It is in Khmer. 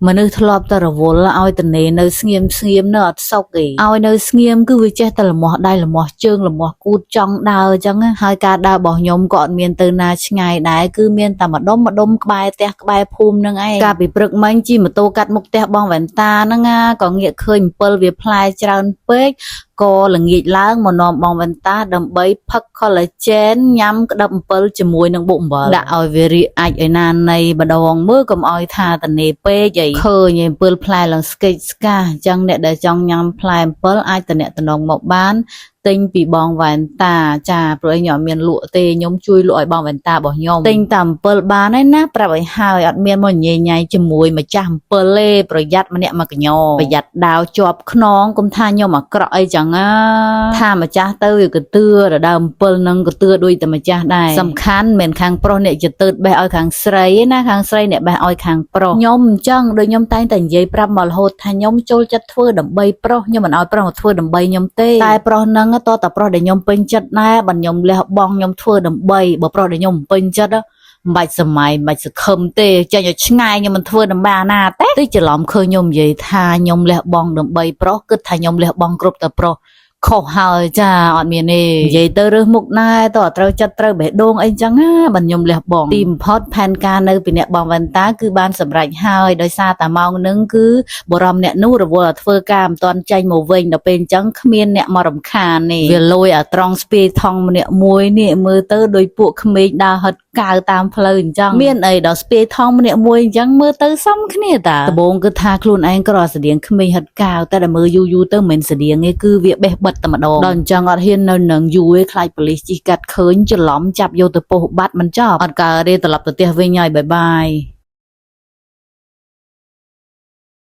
មនុស្សធ្លាប់តែរវល់ឲ្យតនេនៅស្ងៀមនៅអត់សុខទេឲ្យនៅស្ងៀមគឺវាចេះតែលមាស់ដៃលមាស់ជើងលមាស់គូតចង់ដើរអញ្ចឹងហើយការដើររបស់ខ្ញុំក៏អត់មានទៅណាឆ្ងាយដែរគឺមានតែម្ដុំក្បែរផ្ទះក្បែរភូមិហ្នឹងឯងកាលពីព្រឹកមិញជិះម៉ូតូកាត់មុខផ្ទះបងវ៉ែនតាហ្នឹងក៏ងាកឃើញអំពិលវាផ្លែច្រើនពេកក៏ល្ងាចឡើងមកនាំបងវ៉ែនតាដើម្បីផឹក collagen ញ៉ាំក្តឹបអំពិលជាមួយនឹងបុកអំបិលដាក់ឲ្យវារីកអាចឲ្យណានៃម្ដងមើលកុំឲ្យថាតនេពេកអីឃើញអំពិលផ្លែឡើងស្កេកស្កាអញ្ចឹងអ្នកដែលចង់ញ៉ាំផ្លែអំពិលអាចតំណងមកបានទិញពីបងវ៉ែនតាចាព្រោះខ្ញុំអត់មានលក់ទេខ្ញុំជួយលក់ឲ្យបងវ៉ែនតារបស់ខ្ញុំទិញតែអំពិលបានហើយណាប្រាប់ឲ្យហើយអត់មានមកញ៉ៃញ៉ៃជាមួយម្ចាស់អំពិលទេប្រយ័ត្នម្នាក់មកកញ្ញប្រយ័ត្នដាវជាប់ខ្នងកុំថាខ្ញុំអាក្រក់អីចឹងថាម្ចាស់ទៅវាកទឿរដើមអំពិលនឹងកទឿដូចតែម្ចាស់ដែរសំខាន់មិនខាងប្រុសអ្នកជាទើតបេះឲ្យខាងស្រីណាខាងស្រីអ្នកបេះឲ្យខាងប្រុសខ្ញុំអញ្ចឹងដូចខ្ញុំតែងតែនិយាយប្រាប់មករហូតថាខ្ញុំចូលចិត្តធ្វើដើម្បីប្រុសខ្ញុំមិនឲ្យប្រុសមកធ្វើដើម្បីខ្ញុំទេតែប្រុសនឹងតតែប្រុសដែលខ្ញុំពេញចិត្តដែរបើខ្ញុំលះបង់ខ្ញុំធ្វើដើម្បីបើប្រុសដែលខ្ញុំពេញចិត្តមិនបាច់សម័យមិនបាច់សង្ឃឹមទេចេញឲ្យឆ្ងាយខ្ញុំមិនធ្វើដើម្បីអាណាទេទីច្រឡំឃើញខ្ញុំនិយាយថាខ្ញុំលះបង់ដើម្បីប្រុសគិតថាខ្ញុំលះបង់គ្រប់តែប្រុសខុសហើយចាអត់មានទេនិយាយទៅរើសមុខណែតើត្រូវចិត្តត្រូវបេះដូងអីចឹងបើខ្ញុំលះបង់ទីបំផុតផែនការនៅពីអ្នកបងវ៉ែនតាគឺបានសម្រេចហើយដោយសារតែម៉ោងនឹងគឺបរមអ្នកនោះរវល់ធ្វើការមិនទាន់ចេញមកវិញដល់ពេលអញ្ចឹងគ្មានអ្នកមករំខានទេវាលួយអាត្រង់ស្ពាយថងម្នាក់មួយនេះមើលទៅដោយពួកក្មេងដើរហិតកៅតាមផ្លូវអញ្ចឹងមានអីដល់ស្ពាយថងម្នាក់មួយអញ្ចឹងមើលទៅសមគ្នាតាដំបូងគឺថាខ្លួនឯងក៏ស្តៀងក្មេងហិតកៅតែដល់មើលយូរទៅមិនស្តៀងទេគឺវាបេះបិទតែម្ដងដល់អញ្ចឹងអត់ហ៊ាននៅនឹងយូរទេខ្លាចប៉ូលីសជិះកាត់ឃើញច្រឡំចាប់យកទៅប៉ុស្តិ៍បាត់មិនចប់អត់កើតទេត្រឡប់ទៅផ្ទះវិញហើយបាយ